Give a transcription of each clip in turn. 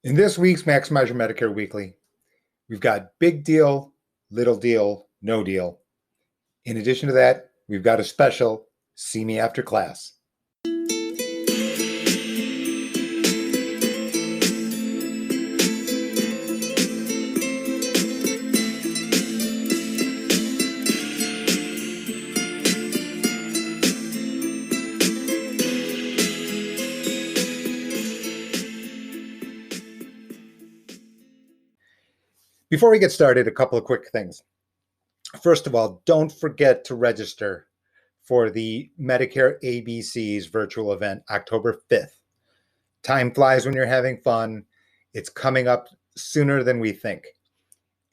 In this week's Maximize Your Medicare Weekly, we've got big deal, little deal, no deal. In addition to that, we've got a special See Me After Class. Before we get started, a couple of quick things. First of all, don't forget to register for the Medicare ABC's virtual event, October 5th. Time flies when you're having fun. It's coming up sooner than we think.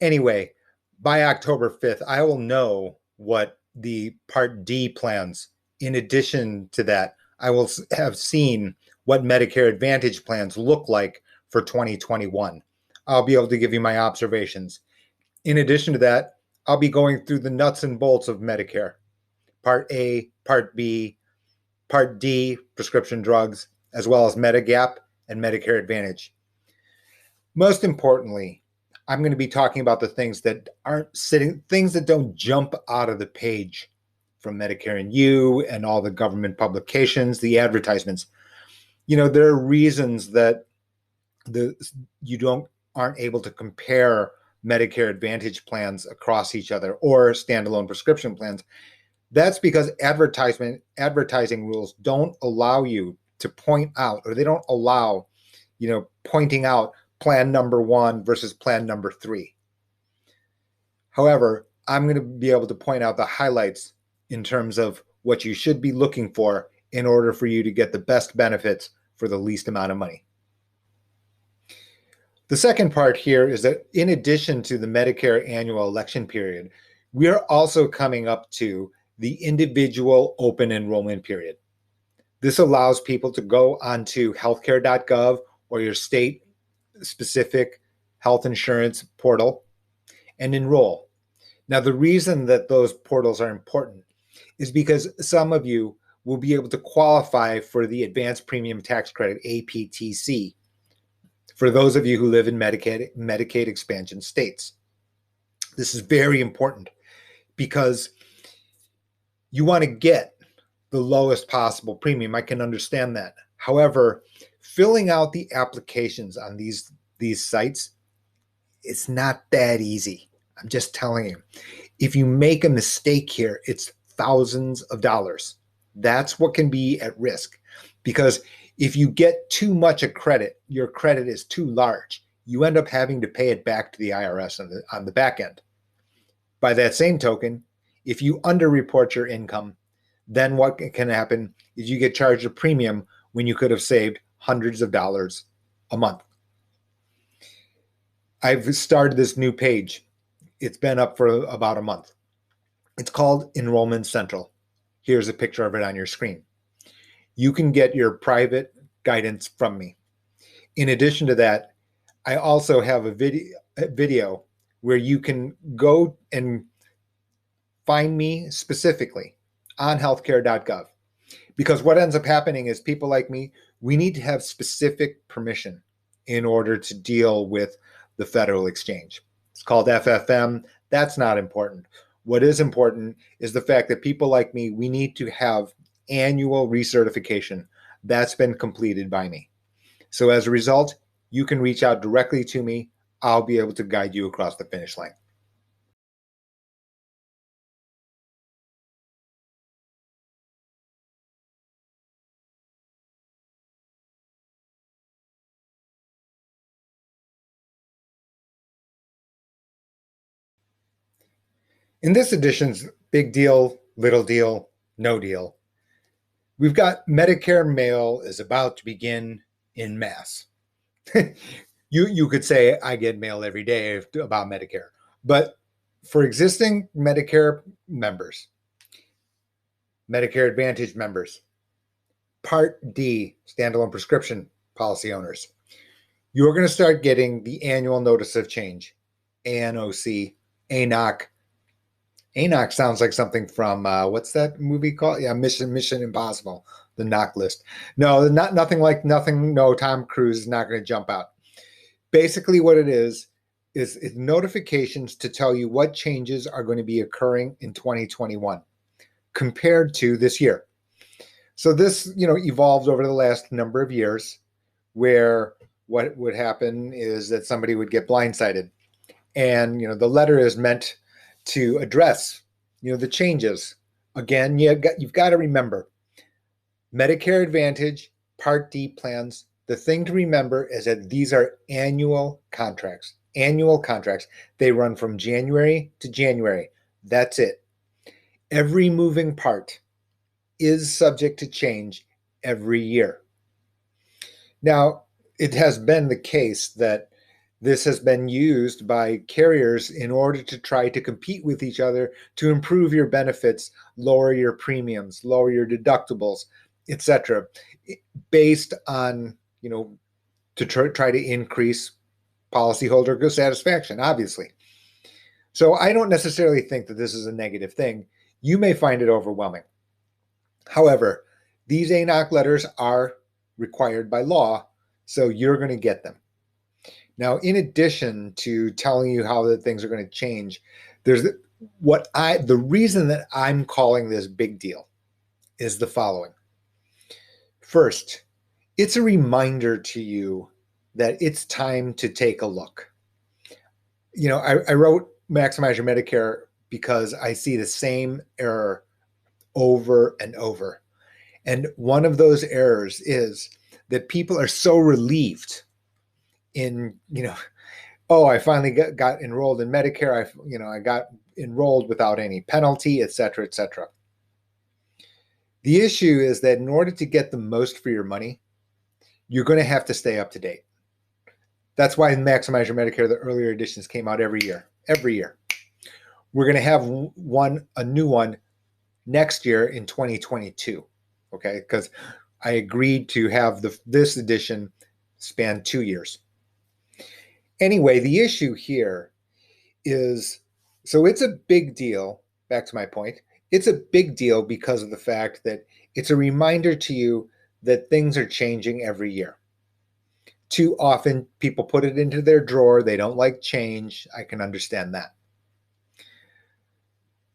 Anyway, by October 5th, I will know what the Part D plans. In addition to that, I will have seen what Medicare Advantage plans look like for 2021. I'll be able to give you my observations. In addition to that, I'll be going through the nuts and bolts of Medicare. Part A, Part B, Part D, prescription drugs, as well as Medigap and Medicare Advantage. Most importantly, I'm going to be talking about the things that things that don't jump out of the page from Medicare and You and all the government publications, the advertisements. You know, there are reasons that you aren't able to compare Medicare Advantage plans across each other or standalone prescription plans. That's because advertising rules don't allow you to point out, or they don't allow, pointing out plan number 1 versus plan number 3. However, I'm going to be able to point out the highlights in terms of what you should be looking for in order for you to get the best benefits for the least amount of money. The second part here is that in addition to the Medicare annual election period, we are also coming up to the individual open enrollment period. This allows people to go onto healthcare.gov or your state-specific health insurance portal and enroll. Now, the reason that those portals are important is because some of you will be able to qualify for the Advanced Premium Tax Credit, APTC, for those of you who live in Medicaid expansion states. This is very important because you want to get the lowest possible premium. I can understand that. However, filling out the applications on these sites, it's not that easy. I'm just telling you. If you make a mistake here, it's thousands of dollars. That's what can be at risk, because if you get too much a credit, your credit is too large, you end up having to pay it back to the IRS on the back end. By that same token, if you underreport your income, then what can happen is you get charged a premium when you could have saved hundreds of dollars a month. I've started this new page. It's been up for about a month. It's called Enrollment Central. Here's a picture of it on your screen. You can get your private guidance from me. In addition to that, I also have a video where you can go and find me specifically on healthcare.gov. Because what ends up happening is people like me, we need to have specific permission in order to deal with the federal exchange. It's called FFM. That's not important. What is important is the fact that people like me, we need to have annual recertification. That's been completed by me. So as a result, you can reach out directly to me. I'll be able to guide you across the finish line. In this edition's Big Deal, Little Deal, No Deal, we've got Medicare mail is about to begin en masse. You could say I get mail every day about Medicare, but for existing Medicare members, Medicare Advantage members, Part D, standalone prescription policy owners, you're going to start getting the annual notice of change, ANOC, ANOC. ANOC sounds like something from what's that movie called? Yeah, Mission Impossible, the knock list. No, nothing. No, Tom Cruise is not going to jump out. Basically what it is notifications to tell you what changes are going to be occurring in 2021 compared to this year. So this, evolved over the last number of years, where what would happen is that somebody would get blindsided, and the letter is meant to address the changes. Again, you've got to remember, Medicare Advantage Part D plans, the thing to remember is that these are annual contracts. Annual contracts. They run from January to January. That's it. Every moving part is subject to change every year. Now, it has been the case that this has been used by carriers in order to try to compete with each other to improve your benefits, lower your premiums, lower your deductibles, etc., based on, to try to increase policyholder satisfaction, obviously. So I don't necessarily think that this is a negative thing. You may find it overwhelming. However, these ANOC letters are required by law, so you're going to get them. Now, in addition to telling you how the things are going to change, there's the reason that I'm calling this big deal is the following. First, it's a reminder to you that it's time to take a look. I wrote Maximize Your Medicare because I see the same error over and over. And one of those errors is that people are so relieved in, oh, I finally got enrolled in Medicare. I got enrolled without any penalty, et cetera, et cetera. The issue is that in order to get the most for your money, you're going to have to stay up to date. That's why in Maximize Your Medicare, the earlier editions came out every year. Every year. We're going to have a new one next year in 2022. Okay, because I agreed to have this edition span 2 years. Anyway, the issue here is, so it's a big deal. Back to my point, it's a big deal because of the fact that it's a reminder to you that things are changing every year. Too often, people put it into their drawer. They don't like change. I can understand that.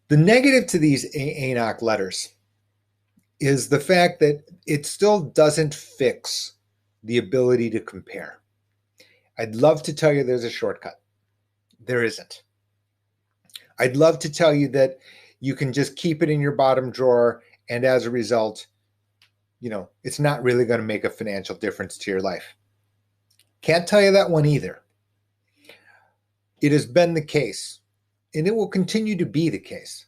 The negative to these ANOC letters is the fact that it still doesn't fix the ability to compare. I'd love to tell you there's a shortcut. There isn't. I'd love to tell you that you can just keep it in your bottom drawer, and as a result, it's not really going to make a financial difference to your life. Can't tell you that one either. It has been the case, and it will continue to be the case,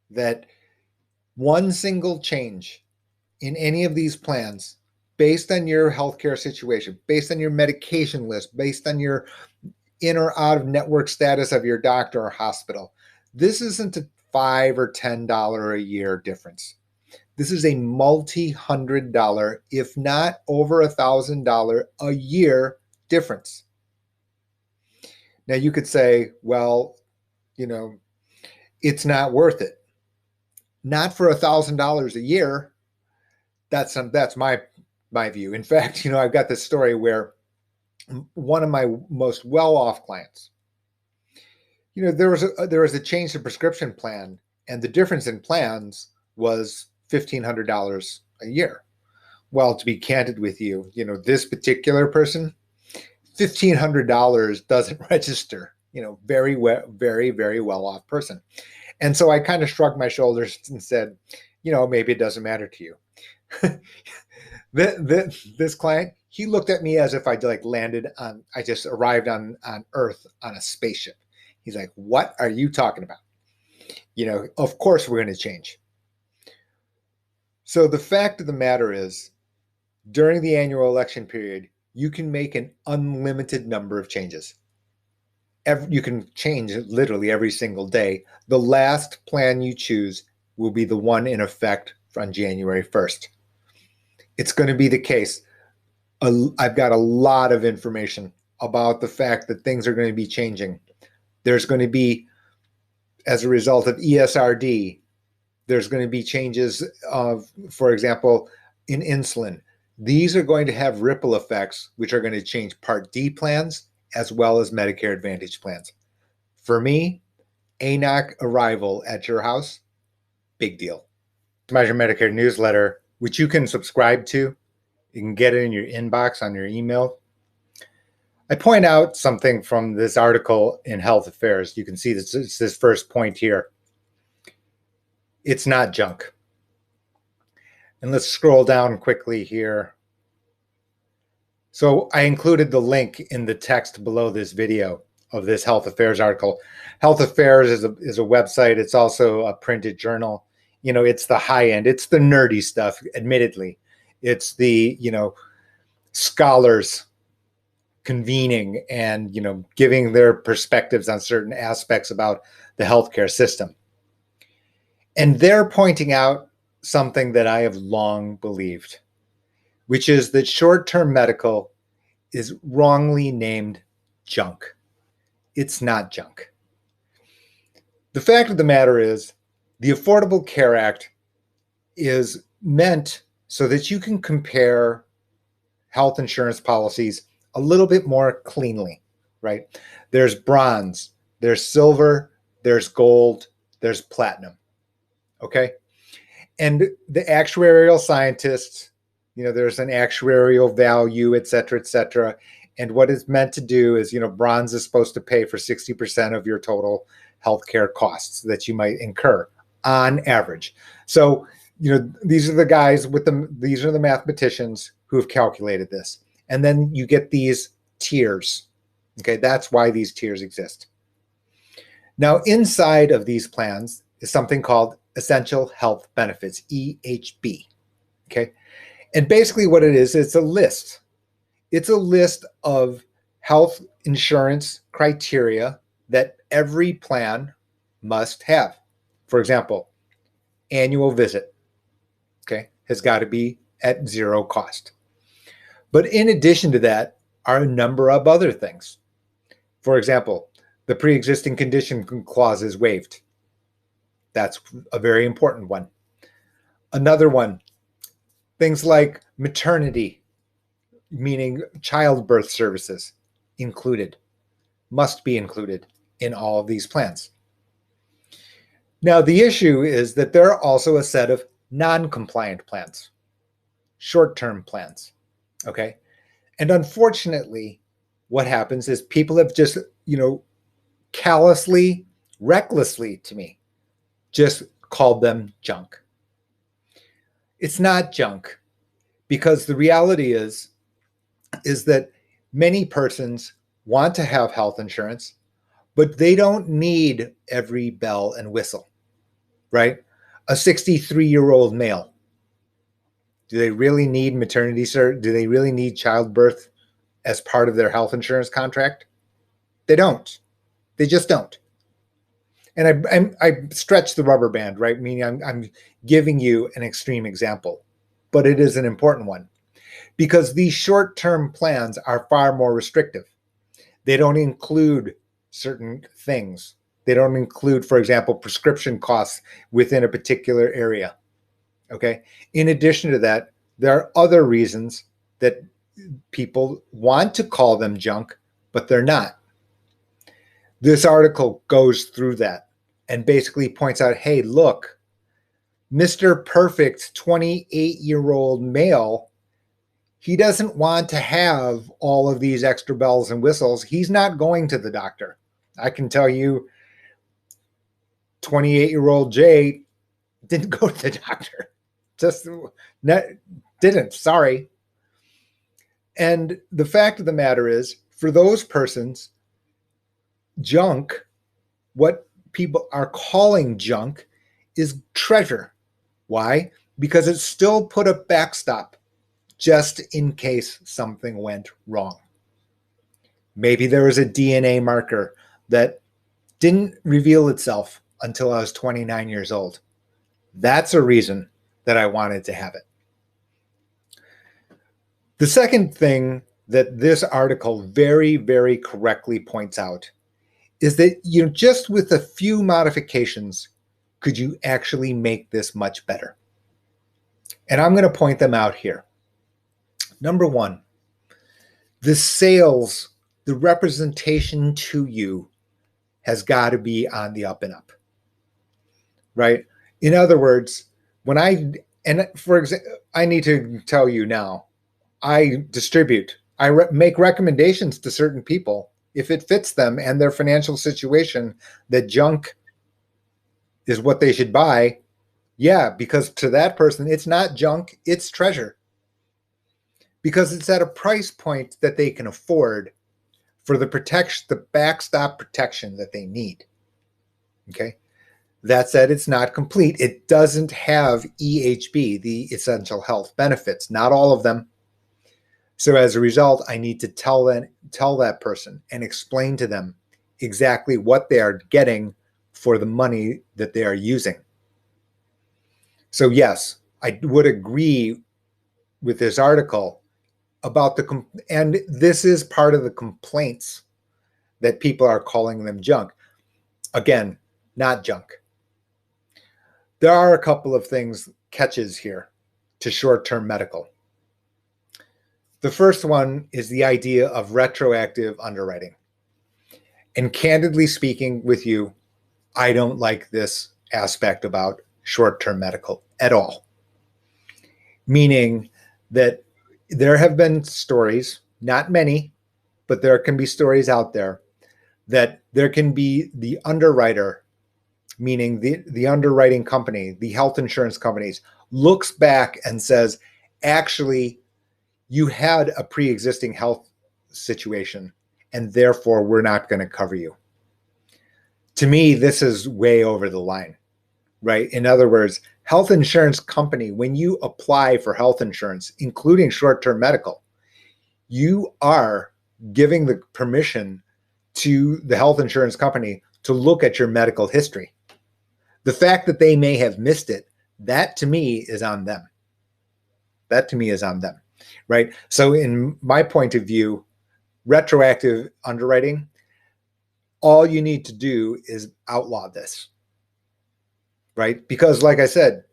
that one single change in any of these plans, based on your healthcare situation, based on your medication list, based on your in or out of network status of your doctor or hospital, this isn't a $5 or $10 a year difference. This is a multi-$100, if not over $1,000 a year difference. Now you could say, well, it's not worth it. Not for $1,000 a year. That's my view. In fact, I've got this story where one of my most well-off clients, there was a change to prescription plan, and the difference in plans was $1,500 a year. Well, to be candid with you, this particular person, $1,500 doesn't register. Very well-off person. And so I kind of shrugged my shoulders and said, maybe it doesn't matter to you. This client, he looked at me as if I just arrived on Earth on a spaceship. He's like, what are you talking about? Of course we're going to change. So the fact of the matter is, during the annual election period, you can make an unlimited number of changes. You can change literally every single day. The last plan you choose will be the one in effect on January 1st. It's going to be the case. I've got a lot of information about the fact that things are going to be changing. There's going to be, as a result of ESRD, there's going to be changes of, for example, in insulin. These are going to have ripple effects, which are going to change Part D plans as well as Medicare Advantage plans. For me, ANOC arrival at your house, big deal. Measure Medicare newsletter, which you can subscribe to. You can get it in your inbox on your email. I point out something from this article in Health Affairs. You can see this first point here. It's not junk. And let's scroll down quickly here. So I included the link in the text below this video of this Health Affairs article. Health Affairs is a website. It's also a printed journal. It's the high end. It's the nerdy stuff, admittedly. It's the, scholars convening and, giving their perspectives on certain aspects about the healthcare system. And they're pointing out something that I have long believed, which is that short-term medical is wrongly named junk. It's not junk. The fact of the matter is, the Affordable Care Act is meant so that you can compare health insurance policies a little bit more cleanly, right? There's bronze, there's silver, there's gold, there's platinum, okay? And the actuarial scientists, there's an actuarial value, et cetera, et cetera. And what it's meant to do is, bronze is supposed to pay for 60% of your total healthcare costs that you might incur on average. So, these are the guys these are the mathematicians who have calculated this. And then you get these tiers. Okay, that's why these tiers exist. Now, inside of these plans is something called Essential Health Benefits, EHB. Okay, and basically what it is, it's a list. It's a list of health insurance criteria that every plan must have. For example, annual visit, okay, has got to be at zero cost. But in addition to that are a number of other things. For example, the pre-existing condition clause is waived. That's a very important one. Another one, things like maternity, meaning childbirth services, must be included in all of these plans. Now, the issue is that there are also a set of non-compliant plans, short-term plans, okay? And unfortunately, what happens is people have just, callously, recklessly to me, just called them junk. It's not junk, because the reality is that many persons want to have health insurance, but they don't need every bell and whistle, right? A 63-year-old male, do they really need maternity cert? Do they really need childbirth as part of their health insurance contract? They don't. They just don't. And I stretch the rubber band, right? Meaning I'm giving you an extreme example, but it is an important one because these short-term plans are far more restrictive. They don't include certain things. They don't include, for example, prescription costs within a particular area. Okay. In addition to that, there are other reasons that people want to call them junk, but they're not. This article goes through that and basically points out, hey, look, Mr. Perfect 28-year-old male, he doesn't want to have all of these extra bells and whistles. He's not going to the doctor. I can tell you 28-year-old Jay didn't go to the doctor. Just didn't, sorry. And the fact of the matter is, for those persons, junk, what people are calling junk, is treasure. Why? Because it still put a backstop just in case something went wrong. Maybe there was a DNA marker that didn't reveal itself until I was 29 years old. That's a reason that I wanted to have it. The second thing that this article very, very correctly points out is that just with a few modifications, could you actually make this much better? And I'm going to point them out here. Number one, the sales the representation to you has got to be on the up and up, right? In other words, for example, I need to tell you now, I make recommendations to certain people if it fits them and their financial situation that junk is what they should buy. Yeah, because to that person, it's not junk, it's treasure. Because it's at a price point that they can afford for the protection, the backstop protection that they need. Okay. That said, it's not complete. It doesn't have EHB, the essential health benefits, not all of them. So as a result, I need to tell that person and explain to them exactly what they are getting for the money that they are using. So yes, I would agree with this article about and this is part of the complaints that people are calling them junk. Again, not junk. There are a couple of catches here to short-term medical. The first one is the idea of retroactive underwriting. And candidly speaking with you, I don't like this aspect about short-term medical at all. Meaning that there have been stories, not many, but there can be stories out there that there can be the underwriter, meaning the underwriting company, the health insurance companies, looks back and says, actually, you had a pre-existing health situation, and therefore we're not going to cover you. To me, this is way over the line, right? In other words, health insurance company, when you apply for health insurance, including short-term medical, you are giving the permission to the health insurance company to look at your medical history. The fact that they may have missed it, that to me is on them. That to me is on them, right? So in my point of view, retroactive underwriting, all you need to do is outlaw this, right? Because like I said,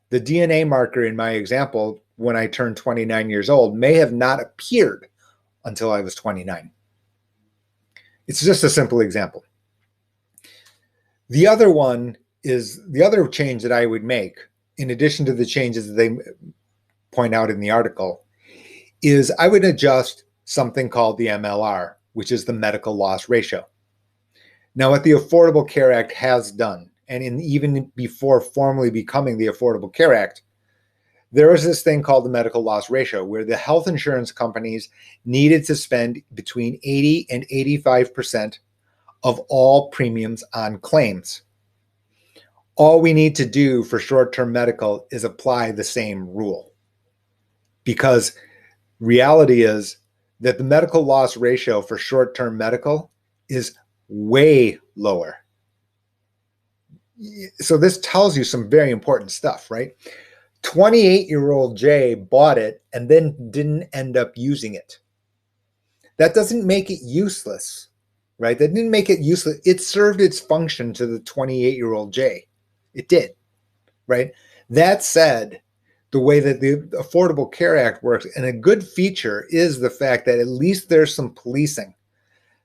the DNA marker in my example, when I turned 29 years old, may have not appeared until I was 29. It's just a simple example. The other change that I would make, in addition to the changes that they point out in the article, is I would adjust something called the MLR, which is the medical loss ratio. Now, what the Affordable Care Act has done, and even before formally becoming the Affordable Care Act, there was this thing called the medical loss ratio, where the health insurance companies needed to spend between 80 and 85% of all premiums on claims. All we need to do for short-term medical is apply the same rule. Because reality is that the medical loss ratio for short-term medical is way lower. So this tells you some very important stuff, right? 28-year-old Jay bought it and then didn't end up using it. That doesn't make it useless, right? That didn't make it useless. It served its function to the 28-year-old Jay. It did, right? That said, the way that the Affordable Care Act works, and a good feature is the fact that at least there's some policing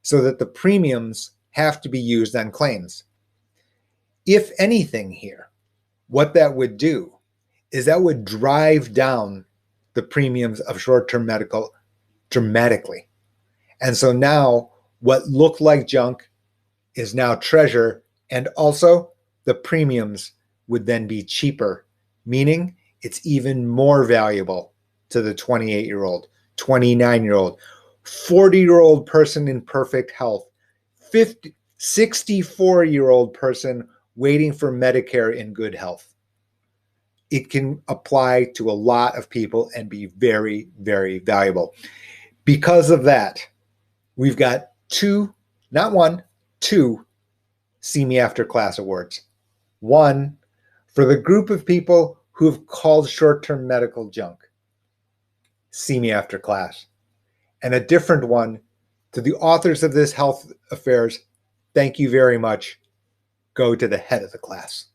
so that the premiums have to be used on claims. If anything here, what that would do is that would drive down the premiums of short-term medical dramatically. And so now what looked like junk is now treasure, and also the premiums would then be cheaper, meaning it's even more valuable to the 28-year-old, 29-year-old, 40-year-old person in perfect health, 64-year-old person waiting for Medicare in good health. It can apply to a lot of people and be very, very valuable. Because of that, we've got two, not one, two See Me After Class awards. One for the group of people who've called short-term medical junk. See Me After Class. And a different one to the authors of this health affairs. Thank you very much. Go to the head of the class.